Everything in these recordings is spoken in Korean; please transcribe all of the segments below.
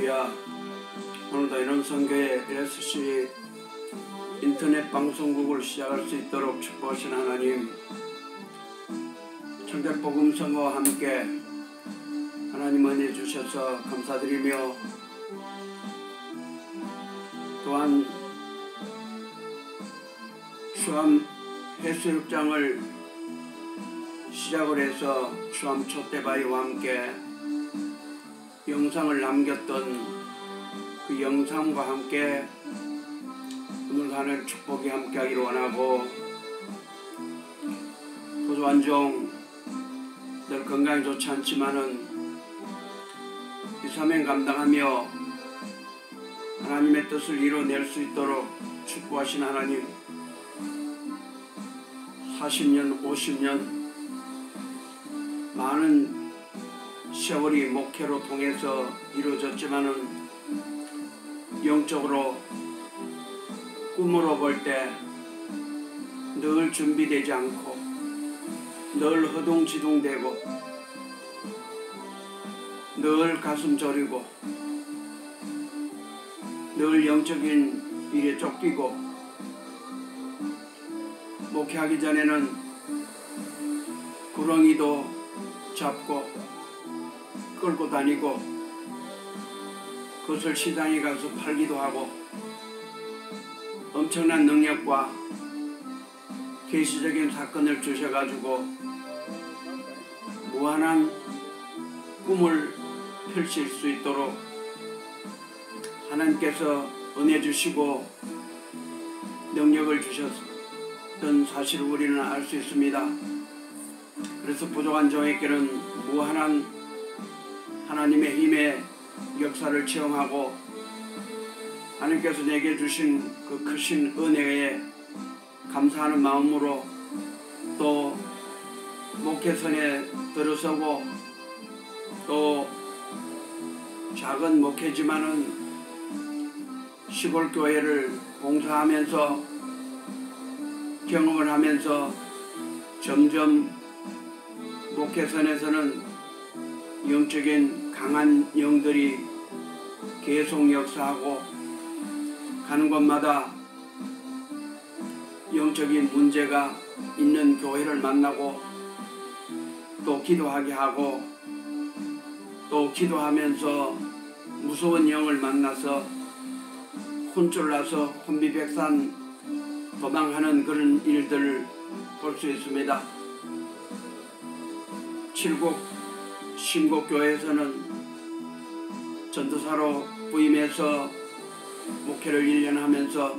할렐루야. 오늘도 이런 선교회 LSC 인터넷 방송국을 시작할 수 있도록 축복하신 하나님, 청백복음 선거와 함께 하나님 은혜 주셔서 감사드리며, 또한 수암 해수욕장을 시작을 해서 수암 촛대바위와 함께 영상을 남겼던 그 영상과 함께 오늘 하늘 축복이 함께하기를 원하고, 도조환종 늘 건강이 좋지 않지만은 이 사명 감당하며 하나님의 뜻을 이뤄낼 수 있도록 축복하신 하나님, 40년 50년 많은 세월이 목회로 통해서 이루어졌지만은 영적으로 꿈으로 볼 때 늘 준비되지 않고 늘 허둥지둥되고 늘 가슴 저리고 늘 영적인 일에 쫓기고, 목회하기 전에는 구렁이도 잡고 끌고 다니고 그것을 시장에 가서 팔기도 하고, 엄청난 능력과 계시적인 사건을 주셔가지고 무한한 꿈을 펼칠 수 있도록 하나님께서 은혜 주시고 능력을 주셨던 사실을 우리는 알 수 있습니다. 그래서 부족한 종에게는 무한한 하나님의 힘의 역사를 체험하고, 하나님께서 내게 주신 그 크신 은혜에 감사하는 마음으로 또 목회선에 들어서고, 또 작은 목회지만은 시골 교회를 봉사하면서 경험을 하면서 점점 목회선에서는 영적인 강한 영들이 계속 역사하고, 가는 곳마다 영적인 문제가 있는 교회를 만나고 또 기도하게 하고, 또 기도하면서 무서운 영을 만나서 혼쭐나서 혼비백산 도망하는 그런 일들을 볼 수 있습니다. 칠곡 신곡교회에서는 전도사로 부임해서 목회를 1년 하면서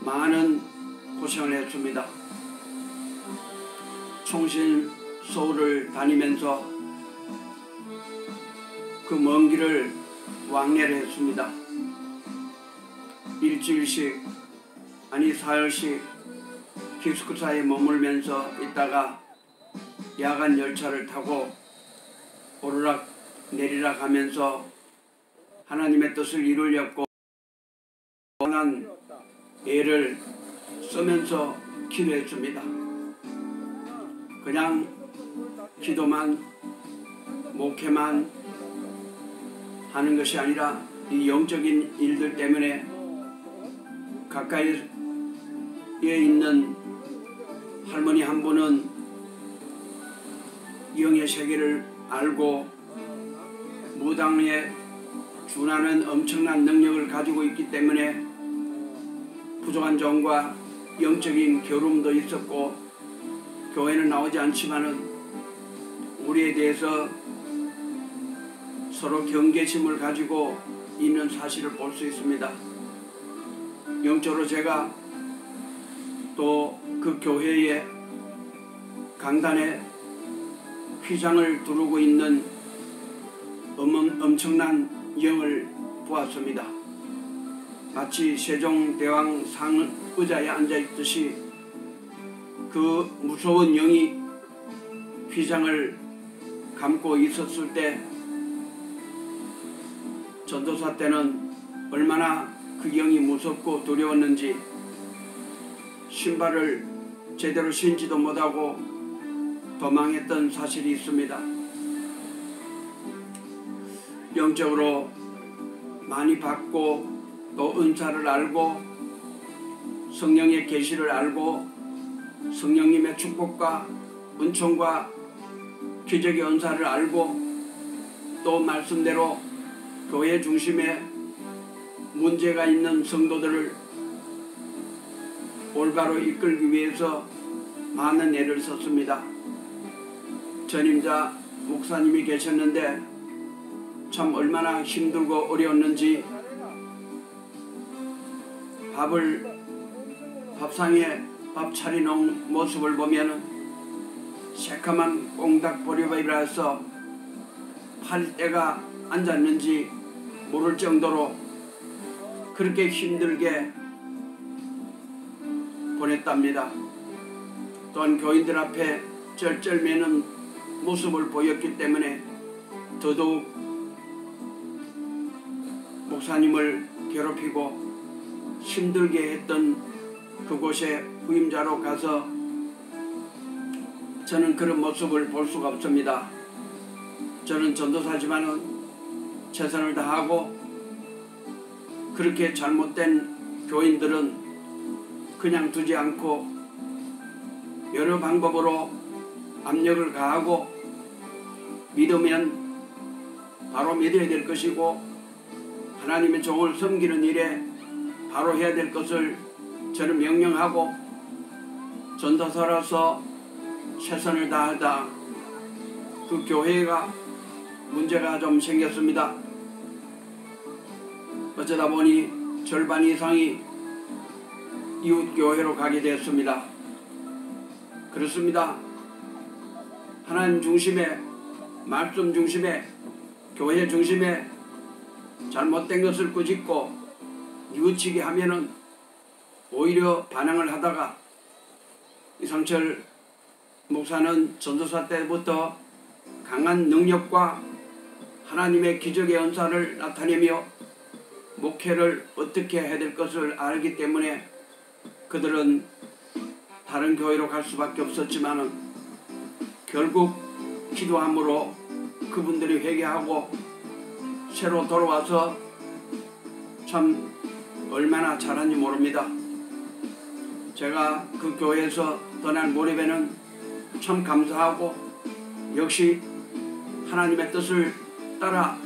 많은 고생을 했습니다. 총신 서울을 다니면서 그 먼 길을 왕래를 했습니다. 일주일씩 아니 사흘씩 기숙사에 머물면서 있다가 야간 열차를 타고 오르락 내리락 하면서 하나님의 뜻을 이루려고 원한 애를 쓰면서 기도했습니다. 그냥 기도만 목회만 하는 것이 아니라 이 영적인 일들 때문에 가까이에 있는 할머니 한 분은 영의 세계를 알고 무당에 준하는 엄청난 능력을 가지고 있기 때문에 부족한 종과 영적인 겨룸도 있었고, 교회는 나오지 않지만은 우리에 대해서 서로 경계심을 가지고 있는 사실을 볼 수 있습니다. 영적으로 제가 또 그 교회의 강단에 휘장을 두르고 있는 엄청난 영을 보았습니다. 마치 세종대왕 상의자에 앉아있듯이 그 무서운 영이 휘장을 감고 있었을 때, 전도사 때는 얼마나 그 영이 무섭고 두려웠는지 신발을 제대로 신지도 못하고 도망했던 사실이 있습니다. 영적으로 많이 받고 또 은사를 알고 성령의 계시를 알고 성령님의 축복과 은총과 기적의 은사를 알고 또 말씀대로 교회 중심에 문제가 있는 성도들을 올바로 이끌기 위해서 많은 애를 썼습니다. 전임자 목사님이 계셨는데 참 얼마나 힘들고 어려웠는지 밥상에 밥 차려놓은 모습을 보면 새카만 꽁닥보리밥이라 해서 팔대가 앉았는지 모를 정도로 그렇게 힘들게 보냈답니다. 또한 교인들 앞에 쩔쩔매는 모습을 보였기 때문에 더더욱 목사님을 괴롭히고 힘들게 했던 그곳에 후임자로 가서 저는 그런 모습을 볼 수가 없습니다. 저는 전도사지만은 최선을 다하고 그렇게 잘못된 교인들은 그냥 두지 않고 여러 방법으로 압력을 가하고 믿으면 바로 믿어야 될 것이고 하나님의 종을 섬기는 일에 바로 해야 될 것을 저는 명령하고 전도사로서 최선을 다하다 그 교회가 문제가 좀 생겼습니다. 어쩌다 보니 절반 이상이 이웃교회로 가게 되었습니다. 그렇습니다. 하나님 중심에 말씀 중심에 교회 중심에 잘못된 것을 꾸짖고 뉘우치게 하면은 오히려 반항을 하다가 이상철 목사는 전도사 때부터 강한 능력과 하나님의 기적의 은사를 나타내며 목회를 어떻게 해야 될 것을 알기 때문에 그들은 다른 교회로 갈 수밖에 없었지만 결국 기도함으로 그분들이 회개하고 새로 돌아와서 참 얼마나 잘한지 모릅니다. 제가 그 교회에서 떠날 무렵에는 참 감사하고 역시 하나님의 뜻을 따라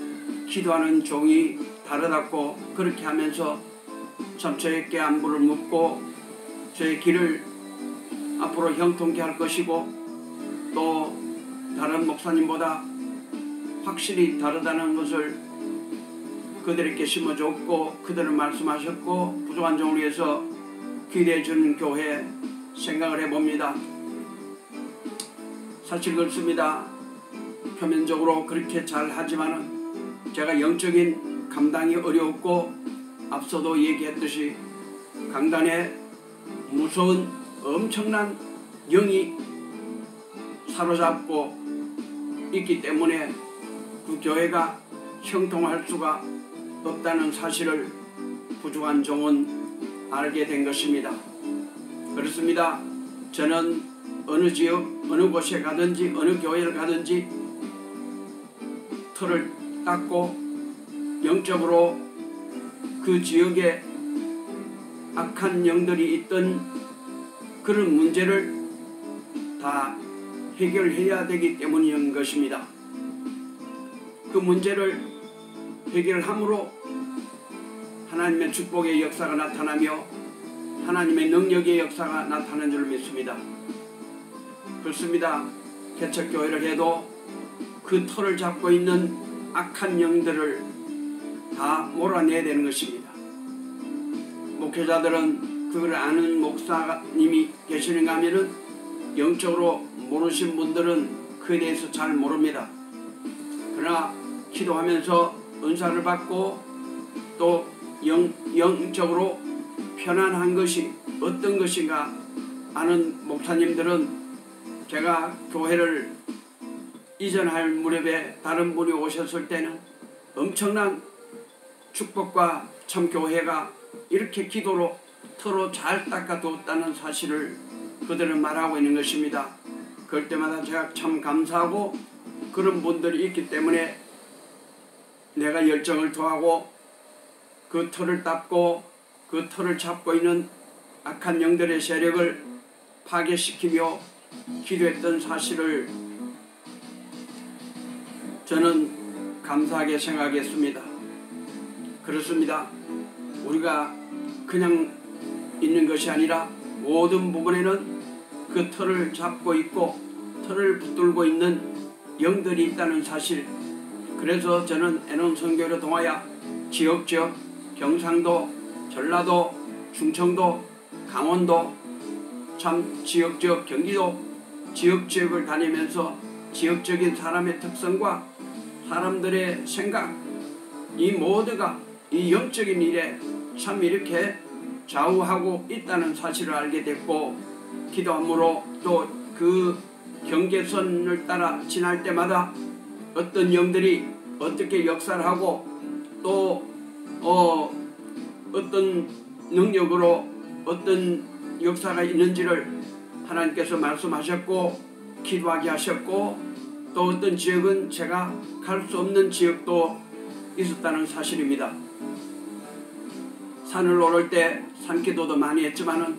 기도하는 종이 다르다고 그렇게 하면서 참 저에게 안부를 묻고 저의 길을 앞으로 형통케 할 것이고 또 다른 목사님보다 확실히 다르다는 것을 그들에게 심어줬고 그들은 말씀하셨고 부족한 종을 위해서 기대해 주는 교회 생각을 해봅니다. 사실 그렇습니다. 표면적으로 그렇게 잘 하지만은 제가 영적인 감당이 어려웠고 앞서도 얘기했듯이 강단에 무서운 엄청난 영이 사로잡고 있기 때문에 그 교회가 형통할 수가 없다는 사실을 부족한 종은 알게 된 것입니다. 그렇습니다. 저는 어느 지역 어느 곳에 가든지 어느 교회를 가든지 틀을 닦고 영적으로 그 지역에 악한 영들이 있던 그런 문제를 다 해결해야 되기 때문인 것입니다. 그 문제를 해결함으로 하나님의 축복의 역사가 나타나며 하나님의 능력의 역사가 나타나는 줄 믿습니다. 그렇습니다. 개척교회를 해도 그 털을 잡고 있는 악한 영들을 다 몰아내야 되는 것입니다. 목회자들은 그걸 아는 목사님이 계시는가 하면은 영적으로 모르신 분들은 그에 대해서 잘 모릅니다. 그러나 기도하면서 은사를 받고 또 영적으로 편안한 것이 어떤 것인가 아는 목사님들은 제가 교회를 이전할 무렵에 다른 분이 오셨을 때는 엄청난 축복과 참 교회가 이렇게 기도로 서로 잘 닦아두었다는 사실을 그들은 말하고 있는 것입니다. 그럴 때마다 제가 참 감사하고 그런 분들이 있기 때문에 내가 열정을 더하고 그 털을 닦고 그 털을 잡고 있는 악한 영들의 세력을 파괴시키며 기도했던 사실을 저는 감사하게 생각했습니다. 그렇습니다. 우리가 그냥 있는 것이 아니라 모든 부분에는 그 털을 잡고 있고 털을 붙들고 있는 영들이 있다는 사실. 그래서 저는 애논 선교를 통하여 지역적 경상도, 전라도, 충청도, 강원도, 참 지역적 경기도 지역지역을 다니면서 지역적인 사람의 특성과 사람들의 생각, 이 모두가 이 영적인 일에 참 이렇게 좌우하고 있다는 사실을 알게 됐고, 기도함으로 또 그 경계선을 따라 지날 때마다 어떤 영들이 어떻게 역사를 하고 또 어떤 능력으로 어떤 역사가 있는지를 하나님께서 말씀하셨고 기도하게 하셨고, 또 어떤 지역은 제가 갈 수 없는 지역도 있었다는 사실입니다. 산을 오를 때 산기도도 많이 했지만은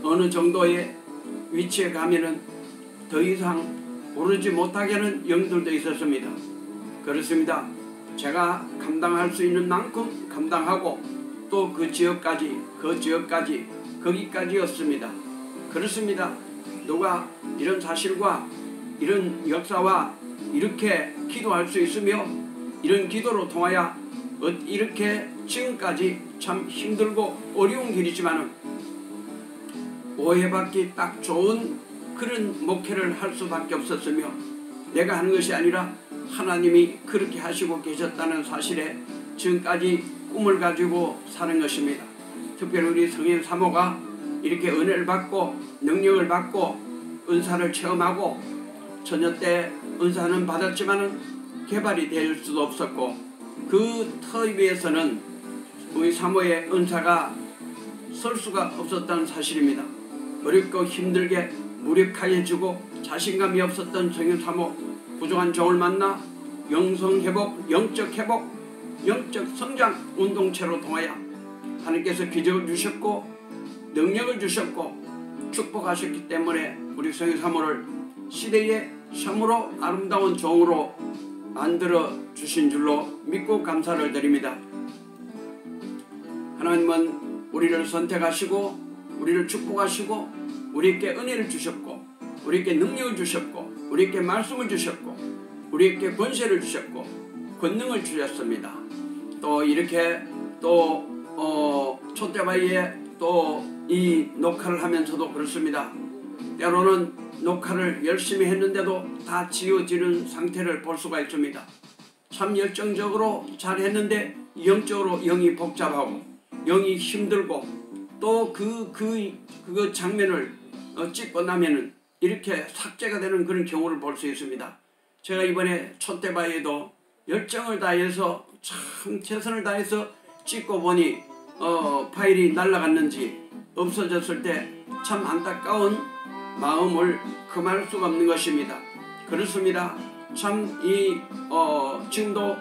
어느 정도의 위치에 가면은 더 이상 오르지 못하게 하는 영들도 있었습니다. 그렇습니다. 제가 감당할 수 있는 만큼 감당하고 또 그 지역까지 거기까지였습니다. 그렇습니다. 누가 이런 사실과 이런 역사와 이렇게 기도할 수 있으며 이런 기도로 통하여 이렇게 지금까지 참 힘들고 어려운 길이지만은 오해받기 딱 좋은 그런 목회를 할 수밖에 없었으며, 내가 하는 것이 아니라 하나님이 그렇게 하시고 계셨다는 사실에 지금까지 꿈을 가지고 사는 것입니다. 특별히 우리 성인 사모가 이렇게 은혜를 받고 능력을 받고 은사를 체험하고 처녀 때 은사는 받았지만은 개발이 될 수도 없었고, 그 터 위에서는 우리 사모의 은사가 설 수가 없었다는 사실입니다. 어렵고 힘들게 무력해지고 자신감이 없었던 성인 사모, 부족한 종을 만나 영성회복, 영적회복, 영적 성장 운동체로 통하여 하나님께서 기적을 주셨고 능력을 주셨고 축복하셨기 때문에 우리 성인 사모를 시대에 참으로 아름다운 종으로 만들어 주신 줄로 믿고 감사를 드립니다. 하나님은 우리를 선택하시고 우리를 축복하시고 우리에게 은혜를 주셨고 우리에게 능력을 주셨고 우리에게 말씀을 주셨고 우리에게 권세를 주셨고 권능을 주셨습니다. 또 이렇게 또 촛대바위에 또 이 녹화를 하면서도 그렇습니다. 때로는 녹화를 열심히 했는데도 다 지워지는 상태를 볼 수가 있습니다. 참 열정적으로 잘 했는데 영적으로 영이 복잡하고 영이 힘들고 또 그 장면을 찍고 나면은 이렇게 삭제가 되는 그런 경우를 볼 수 있습니다. 제가 이번에 촛대바위에도 열정을 다해서 참 최선을 다해서 찍고 보니 파일이 날아갔는지 없어졌을 때 참 안타까운 마음을 금할 수가 없는 것입니다. 그렇습니다. 참 지금도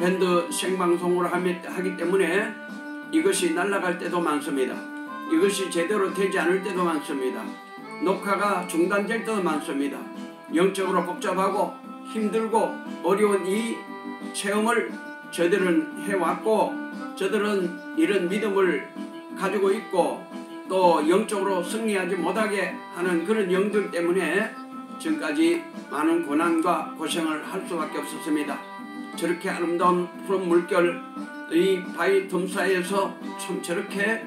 밴드 생방송을 하기 때문에 이것이 날아갈 때도 많습니다. 이것이 제대로 되지 않을 때도 많습니다. 녹화가 중단될 때도 많습니다. 영적으로 복잡하고 힘들고 어려운 이 체험을 저들은 해왔고 저들은 이런 믿음을 가지고 있고 또 영적으로 승리하지 못하게 하는 그런 영들 때문에 지금까지 많은 고난과 고생을 할 수밖에 없었습니다. 저렇게 아름다운 푸른 물결 이 바위 틈 사이에서 참 저렇게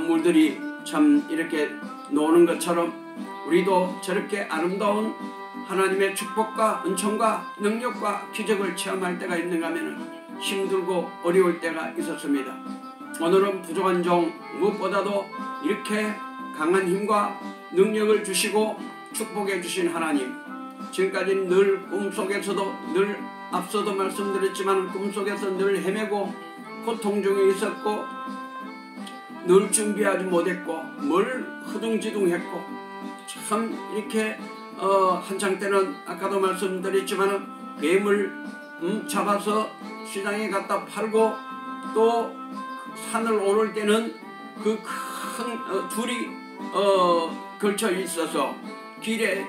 물들이 참 이렇게 노는 것처럼 우리도 저렇게 아름다운 하나님의 축복과 은총과 능력과 기적을 체험할 때가 있는가 하면 힘들고 어려울 때가 있었습니다. 오늘은 부족한 종 무엇보다도 이렇게 강한 힘과 능력을 주시고 축복해 주신 하나님, 지금까지 늘 꿈속에서도 늘 앞서도 말씀드렸지만 꿈속에서 늘 헤매고 고통 중에 있었고 늘 준비하지 못했고 뭘 허둥지둥했고 참 이렇게 한창 때는 아까도 말씀드렸지만 뱀을 잡아서 시장에 갖다 팔고 또 산을 오를 때는 그 큰 줄이 걸쳐 있어서 길에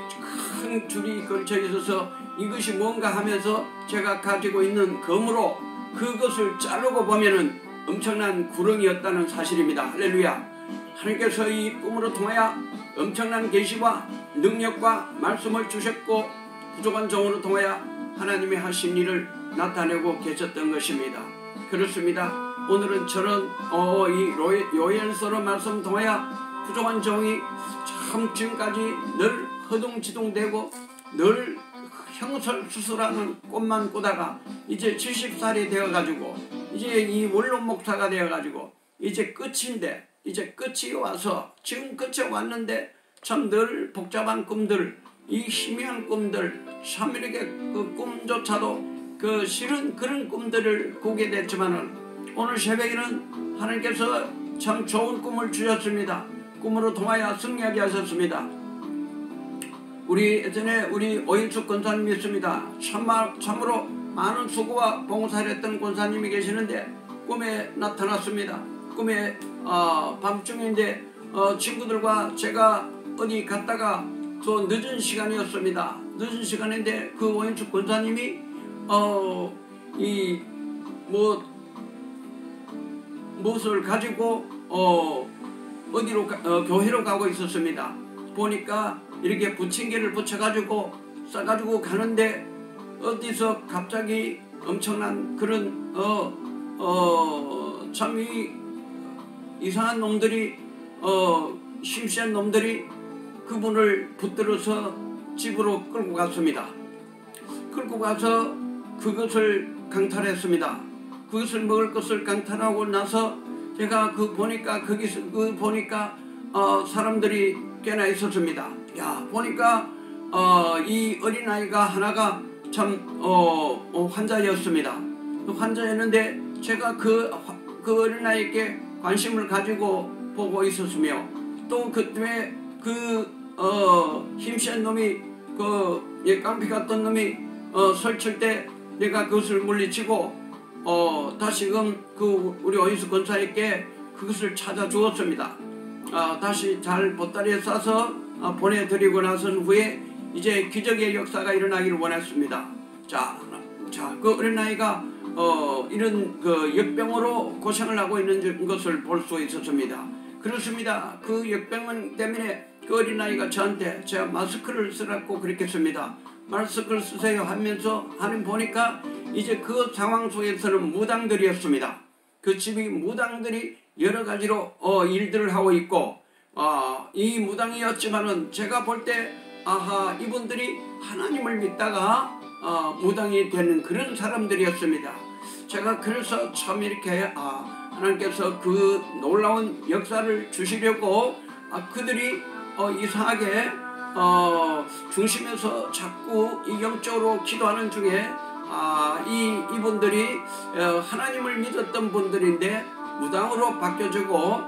큰 줄이 걸쳐 있어서 이것이 뭔가 하면서 제가 가지고 있는 검으로 그것을 자르고 보면은 엄청난 구렁이였다는 사실입니다. 할렐루야. 하나님께서 이 꿈으로 통하여 엄청난 계시와 능력과 말씀을 주셨고 부족한 종으로 통하여 하나님의 하신 일을 나타내고 계셨던 것입니다. 그렇습니다. 오늘은 저는 이 요엘서로 말씀 통하여 부족한 종이 참 지금까지 늘 허둥지둥대고 늘 형설수술하는 꿈만 꾸다가 이제 70살이 되어가지고 이제 이 원룸 목사가 되어가지고 이제 끝인데 이제 끝이 와서 지금 끝에 왔는데 참 늘 복잡한 꿈들, 이 희미한 꿈들, 참 이렇게 그 꿈조차도 그 싫은 그런 꿈들을 꾸게 됐지만은 오늘 새벽에는 하나님께서 참 좋은 꿈을 주셨습니다. 꿈으로 통하여 승리하게 하셨습니다. 우리 예전에 우리 오인숙 권사님이 있습니다. 참으로 많은 수고와 봉사를 했던 권사님이 계시는데 꿈에 나타났습니다. 꿈에 밤중인데 친구들과 제가 어디 갔다가 또 늦은 시간이었습니다. 늦은 시간인데 그 오인숙 권사님이 무엇을 가지고 어디로 교회로 가고 있었습니다. 보니까 이렇게 부침개를 붙여가지고 싸가지고 가는데 어디서 갑자기 엄청난 그런 참 이상한 놈들이 심시한 놈들이 그분을 붙들어서 집으로 끌고 갔습니다. 끌고 가서 그것을 강탈했습니다. 그것을 먹을 것을 강탈하고 나서 제가 보니까 거기서 보니까 사람들이 꽤나 있었습니다. 야, 보니까 이 어린아이가 하나가 참 환자였습니다. 환자였는데 제가 그 어린아이에게 관심을 가지고 보고 있었으며 또 그때 힘센 놈이 깡패 같던 놈이 설칠 때 내가 그것을 물리치고 다시금 우리 오인숙 권사에게 그것을 찾아 주었습니다. 다시 잘 보따리에 싸서 보내드리고 나선 후에 이제 기적의 역사가 일어나기를 원했습니다. 그 어린아이가 이런 역병으로 고생을 하고 있는 것을 볼 수 있었습니다. 그렇습니다. 그 역병 때문에 그 어린아이가 저한테 제가 마스크를 쓰라고 그랬겠습니다. 마스크를 쓰세요 하면서 하는 보니까 이제 그 상황 속에서는 무당들이었습니다. 그 집이 무당들이 여러 가지로 일들을 하고 있고 이 무당이었지만은 제가 볼 때 이분들이 하나님을 믿다가 무당이 되는 그런 사람들이었습니다. 제가 그래서 참 이렇게 하나님께서 그 놀라운 역사를 주시려고 그들이 이상하게 중심에서 자꾸 이 영적으로 기도하는 중에 이분들이 하나님을 믿었던 분들인데 무당으로 바뀌어지고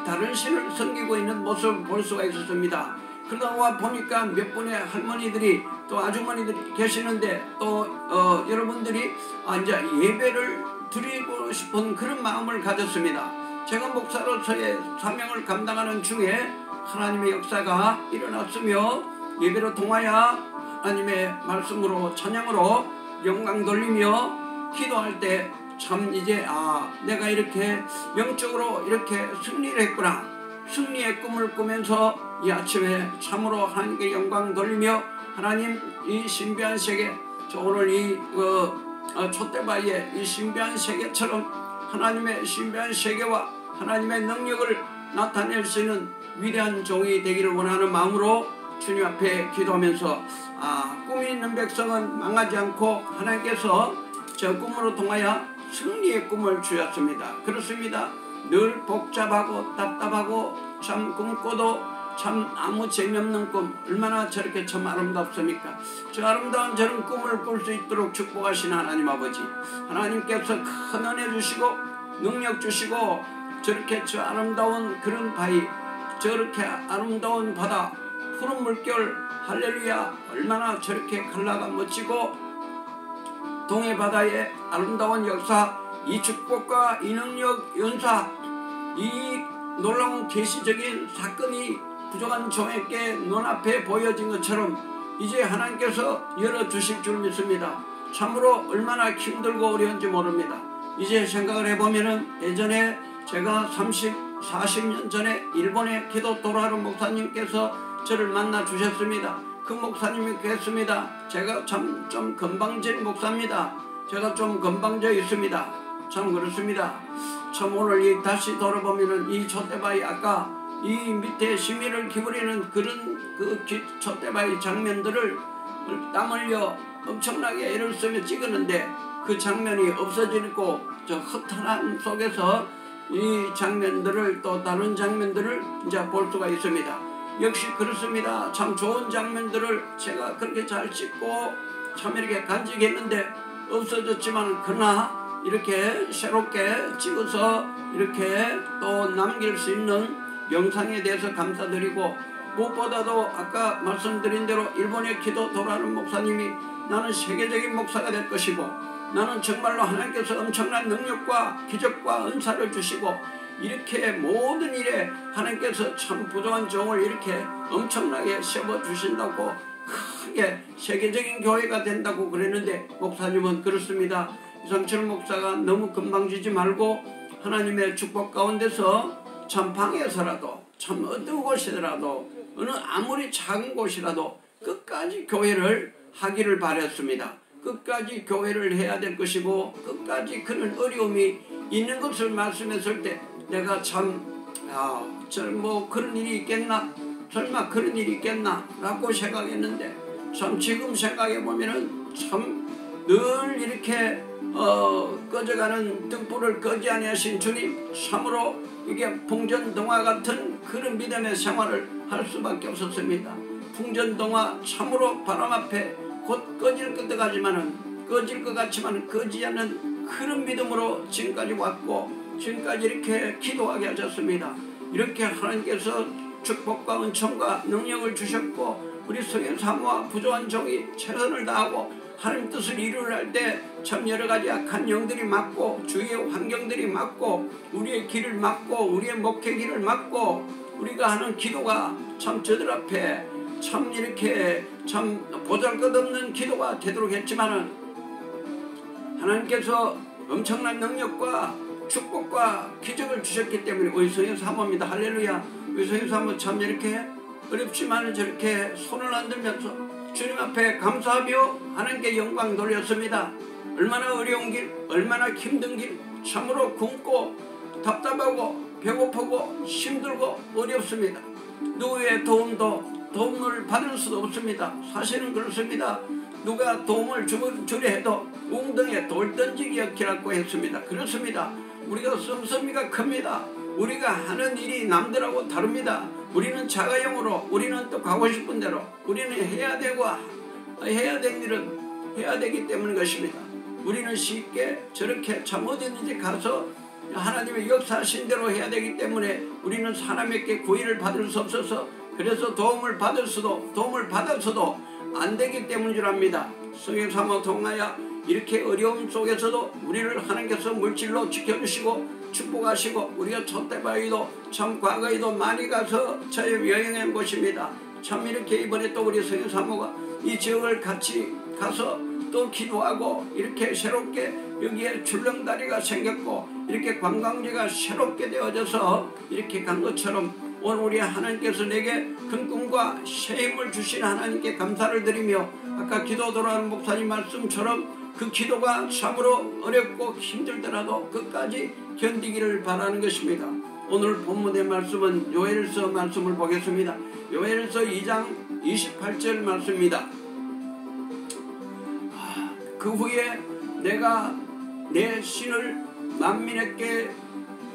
다른 신을 섬기고 있는 모습을 볼 수가 있었습니다. 그러다 보니까 몇 분의 할머니들이 또 아주머니들이 계시는데 또 여러분들이 이제 예배를 드리고 싶은 그런 마음을 가졌습니다. 제가 목사로서의 사명을 감당하는 중에 하나님의 역사가 일어났으며 예배로 통하여 하나님의 말씀으로 찬양으로 영광 돌리며 기도할 때 참 이제 내가 이렇게 영적으로 이렇게 승리를 했구나. 승리의 꿈을 꾸면서 이 아침에 참으로 하나님께 영광 돌리며 하나님 이 신비한 세계 오늘 이 촛대바위의 이 신비한 세계처럼 하나님의 신비한 세계와 하나님의 능력을 나타낼 수 있는 위대한 종이 되기를 원하는 마음으로 주님 앞에 기도하면서 꿈이 있는 백성은 망하지 않고 하나님께서 저 꿈으로 통하여 승리의 꿈을 주셨습니다. 그렇습니다. 늘 복잡하고 답답하고 참 꿈꿔도 참 아무 재미없는 꿈 얼마나 저렇게 참 아름답습니까? 저 아름다운 저런 꿈을 꿀 수 있도록 축복하신 하나님 아버지 하나님께서 큰 은혜 주시고 능력 주시고 저렇게 저 아름다운 그런 바위 저렇게 아름다운 바다 푸른 물결 할렐루야 얼마나 저렇게 칼라가 멋지고 동해 바다의 아름다운 역사 이 축복과 이 능력 연사, 이 놀라운 계시적인 사건이 부족한 종에게 눈앞에 보여진 것처럼 이제 하나님께서 열어주실 줄 믿습니다. 참으로 얼마나 힘들고 어려운지 모릅니다. 이제 생각을 해보면은 예전에 제가 40년 전에 일본에 기도 돌아오는 목사님께서 저를 만나 주셨습니다. 그 목사님이 그랬습니다. 제가 참 좀 건방진 목사입니다. 제가 좀 건방져 있습니다. 참 그렇습니다. 참 오늘 다시 돌아보면은 이 촛대바위 아까 이 밑에 시민을 기울이는 그런 그 촛대바위 장면들을 땀 흘려 엄청나게 애를 쓰며 찍었는데 그 장면이 없어지고 저 허탈함 속에서 이 장면들을 또 다른 장면들을 이제 볼 수가 있습니다. 역시 그렇습니다. 참 좋은 장면들을 제가 그렇게 잘 찍고 참 이렇게 간직했는데 없어졌지만 그러나 이렇게 새롭게 찍어서 이렇게 또 남길 수 있는 영상에 대해서 감사드리고 무엇보다도 아까 말씀드린 대로 일본의 기도 돌아오는 목사님이 나는 세계적인 목사가 될 것이고 나는 정말로 하나님께서 엄청난 능력과 기적과 은사를 주시고 이렇게 모든 일에 하나님께서 참 부족한 종을 이렇게 엄청나게 세워주신다고 크게 세계적인 교회가 된다고 그랬는데 목사님은 그렇습니다. 이상철 목사가 너무 건방지지 말고 하나님의 축복 가운데서 참 방에서라도 참 어떤 곳이더라도 어느 아무리 작은 곳이라도 끝까지 교회를 하기를 바랬습니다. 끝까지 교회를 해야 될 것이고 끝까지 그런 어려움이 있는 것을 말씀했을 때 내가 참 뭐 그런 일이 있겠나 설마 그런 일이 있겠나 라고 생각했는데 참 지금 생각해 보면은 참 늘 이렇게 꺼져가는 등불을 꺼지 아니하신 주님 참으로 이게 풍전동화 같은 그런 믿음의 생활을 할 수밖에 없었습니다. 풍전동화 참으로 바람 앞에 곧 꺼질 것 같지만은 꺼지지 않는 그런 믿음으로 지금까지 왔고 지금까지 이렇게 기도하게 하셨습니다. 이렇게 하나님께서 축복과 은총과 능력을 주셨고 우리 성현 사모와 부족한 종이 최선을 다하고 하나님 뜻을 이루할 때 참 여러가지 악한 영들이 막고 주위의 환경들이 막고 우리의 길을 막고 우리의 목회 길을 막고 우리가 하는 기도가 참 저들 앞에 참 이렇게 참 보잘것없는 기도가 되도록 했지만은 하나님께서 엄청난 능력과 축복과 기적을 주셨기 때문에 우리 성현 사모입니다. 할렐루야. 우리 성현 사모 참 이렇게 어렵지만 저렇게 손을 흔들면서 주님 앞에 감사하며 하나님께 영광 돌렸습니다. 얼마나 어려운 길, 얼마나 힘든 길, 참으로 굶고 답답하고 배고프고 힘들고 어렵습니다. 누구의 도움을 받을 수도 없습니다. 사실은 그렇습니다. 누가 도움을 주려 해도 웅덩이에 돌 던지기 역기라고 했습니다. 그렇습니다. 우리가 씀씀이가 큽니다. 우리가 하는 일이 남들하고 다릅니다. 우리는 자가용으로 우리는 또 가고 싶은 대로 우리는 해야 되고 해야 될 일은 해야 되기 때문인 것입니다. 우리는 쉽게 저렇게 참 어디든지 가서 하나님의 역사하신 대로 해야 되기 때문에 우리는 사람에게 구의를 받을 수 없어서 그래서 도움을 받았어도 안 되기 때문인 줄 압니다. 성령 사모 통하여 이렇게 어려움 속에서도 우리를 하나님께서 물질로 지켜주시고 축복하시고 우리가 촛대바위도 참 과거에도 많이 가서 여행한 곳입니다. 참 이렇게 이번에 또 우리 성령 사모가 이 지역을 같이 가서 또 기도하고 이렇게 새롭게 여기에 출렁다리가 생겼고 이렇게 관광지가 새롭게 되어져서 이렇게 간 것처럼 오늘 우리 하나님께서 내게 큰 꿈과 새 힘을 주신 하나님께 감사를 드리며 아까 기도 돌아오는 목사님 말씀처럼 그 기도가 참으로 어렵고 힘들더라도 끝까지 견디기를 바라는 것입니다. 오늘 본문의 말씀은 요엘서 말씀을 보겠습니다. 요엘서 2장 28절 말씀입니다. 그 후에 내가 내 신을 만민에게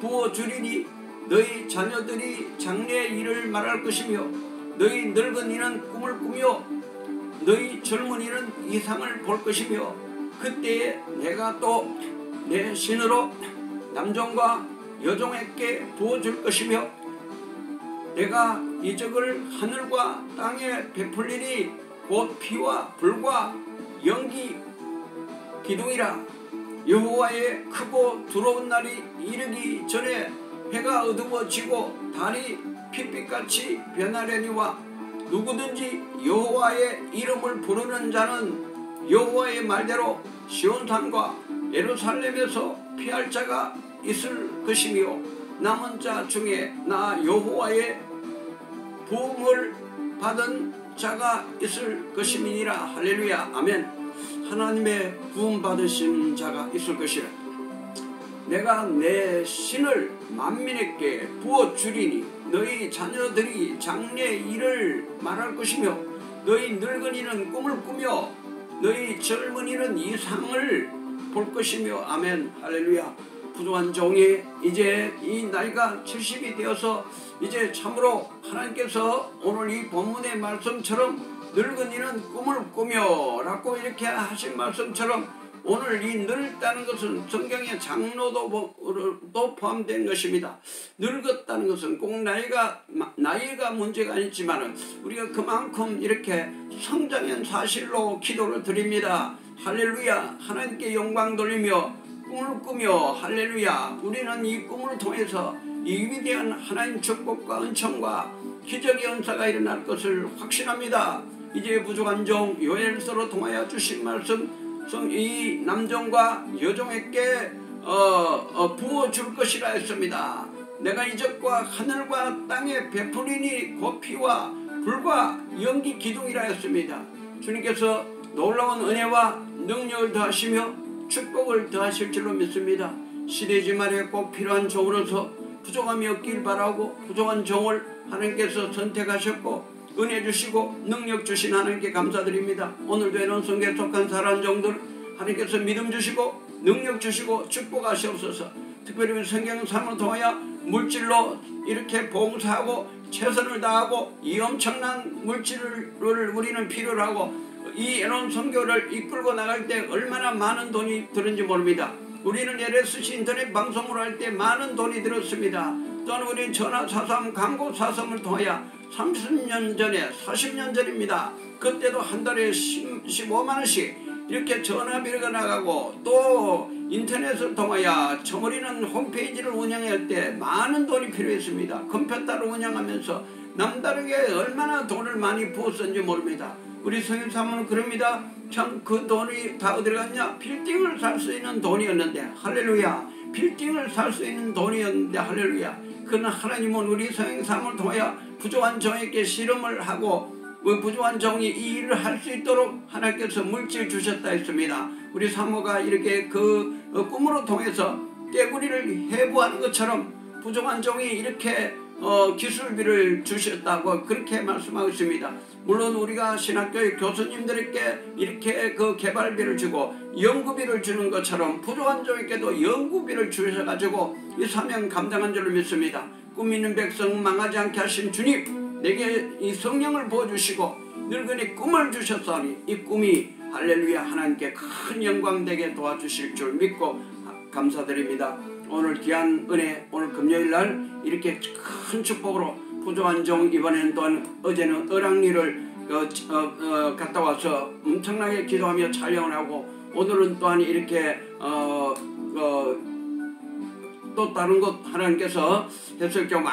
부어주리니 너희 자녀들이 장래의 일을 말할 것이며 너희 늙은이는 꿈을 꾸며 너희 젊은이는 이상을 볼 것이며 그때에 내가 또 내 신으로 남종과 여종에게 부어줄 것이며 내가 이적을 하늘과 땅에 베풀리니 곧 피와 불과 연기 기둥이라 여호와의 크고 두려운 날이 이르기 전에 해가 어두워지고 달이 핏빛같이 변하려니와 누구든지 여호와의 이름을 부르는 자는 여호와의 말대로 시온산과 예루살렘에서 피할 자가 있을 것이며 남은 자 중에 나 여호와의 부음을 받은 자가 있을 것임이니라. 할렐루야. 아멘. 하나님의 부음 받으신 자가 있을 것이라. 내가 내 신을 만민에게 부어주리니 너희 자녀들이 장래의 일을 말할 것이며 너희 늙은이는 꿈을 꾸며 너희 젊은이는 이상을 볼 것이며. 아멘. 할렐루야. 부족한 종이 이제 이 나이가 70이 되어서 이제 참으로 하나님께서 오늘 이 본문의 말씀처럼 늙은이는 꿈을 꾸며 라고 이렇게 하신 말씀처럼 오늘 이 늙다는 것은 성경의 장로도 포함된 것입니다. 늙었다는 것은 꼭 나이가 문제가 아니지만 우리가 그만큼 이렇게 성장한 사실로 기도를 드립니다. 할렐루야. 하나님께 영광 돌리며 꿈을 꾸며 할렐루야. 우리는 이 꿈을 통해서 이 위대한 하나님 축복과 은총과 기적의 은사가 일어날 것을 확신합니다. 이제 부족한 종 요엘서로 통하여 주신 말씀 이 남종과 여종에게 부어줄 것이라 했습니다. 내가 이적과 하늘과 땅에 베풀이니 곧 피와 불과 연기 기둥이라 했습니다. 주님께서 놀라운 은혜와 능력을 더하시며 축복을 더하실 줄로 믿습니다. 시대지 말에 꼭 필요한 종으로서 부족함이 없길 바라고 부족한 종을 하나님께서 선택하셨고 은혜 주시고 능력 주신 하나님께 감사드립니다. 오늘도 이런 성경에 속한 사랑하는 종들 하나님께서 믿음 주시고 능력 주시고 축복하시옵소서. 특별히 성경 삶을 통하여 물질로 이렇게 봉사하고 최선을 다하고 이 엄청난 물질을 우리는 필요로 하고 이 애논 선교를 이끌고 나갈 때 얼마나 많은 돈이 드는지 모릅니다. 우리는 LSC 인터넷 방송을 할 때 많은 돈이 들었습니다. 또한 우리는 전화 사삼 광고 사삼을 통하여 30년 전에 40년 전입니다. 그때도 한 달에 15만원씩 이렇게 전화비가 나가고 또 인터넷을 통하여 저머리는 홈페이지를 운영할 때 많은 돈이 필요했습니다. 컴퓨터를 운영하면서 남다르게 얼마나 돈을 많이 부었는지 모릅니다. 우리 성인사모는 그럽니다. 참 그 돈이 다 어디 갔냐? 빌딩을 살 수 있는 돈이었는데 할렐루야. 빌딩을 살 수 있는 돈이었는데 할렐루야. 그러나 하나님은 우리 성인사모를 통하여 부족한 종에게 실험을 하고 부족한 종이 이 일을 할 수 있도록 하나님께서 물질 주셨다 했습니다. 우리 사모가 이렇게 그 꿈으로 통해서 떼구리를 해부하는 것처럼 부족한 종이 이렇게 기술비를 주셨다고 그렇게 말씀하고 있습니다. 물론 우리가 신학교의 교수님들에게 이렇게 그 개발비를 주고 연구비를 주는 것처럼 부족한 종에게도 연구비를 주셔가지고 이 사명 감당한 줄로 믿습니다. 꿈 있는 백성 망하지 않게 하신 주님, 내게 이 성령을 부어주시고 늙은이 꿈을 주셨사니 이 꿈이 할렐루야 하나님께 큰 영광 되게 도와주실 줄 믿고 감사드립니다. 오늘 귀한 은혜, 오늘 금요일날 이렇게 큰 축복으로 부족한 종 이번에는 또한 어제는 어랑리를 갔다 와서 엄청나게 기도하며 촬영을 하고 오늘은 또한 이렇게 또 다른 곳 하나님께서 해수욕장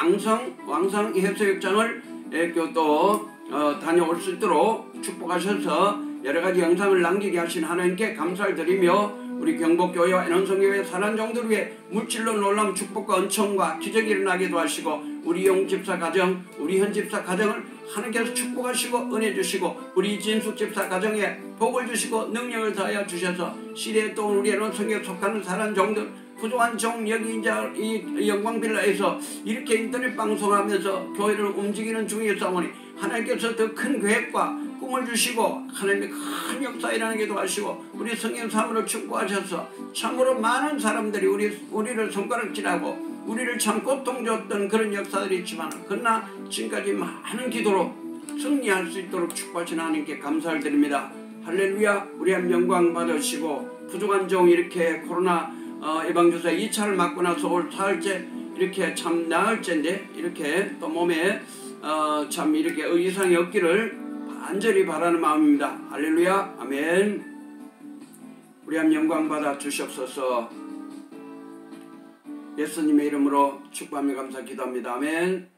왕성 해수욕장을 이렇게 또 다녀올 수 있도록 축복하셔서 여러가지 영상을 남기게 하신 하나님께 감사를 드리며 우리 경복교회와 애논성교회 사랑하는 종들 위해 물질로 놀라운 축복과 은총과 기적이 일어나기도 하시고 우리 용 집사 가정, 우리 현 집사 가정을 하나님께서 축복하시고 은혜 주시고 우리 진숙 집사 가정에 복을 주시고 능력을 더하여 주셔서 시대에 또 우리 애논성교회에 속하는 사랑하는 종들 부족한 종 여기 이제 이 영광빌라에서 이렇게 인터넷 방송하면서 교회를 움직이는 중이었사오니 하나님께서 더 큰 계획과 꿈을 주시고 하나님의 큰 역사 일어나기도 하시고 우리 성경 사물을 축복하셔서 참으로 많은 사람들이 우리를 손가락질하고 우리를 참 고통 줬던 그런 역사들이 있지만 그러나 지금까지 많은 기도로 승리할 수 있도록 축복하신 하나님께 감사를 드립니다. 할렐루야. 우리 한 영광 받으시고 부족한 종 이렇게 코로나 예방주사 2차를 맞고 나서 올 사흘째 이렇게 참 나흘째인데 이렇게 또 몸에 참 이렇게 이상이 없기를 간절히 바라는 마음입니다. 할렐루야. 아멘. 우리 함 영광 받아 주시옵소서. 예수님의 이름으로 축복하며 감사 기도합니다. 아멘.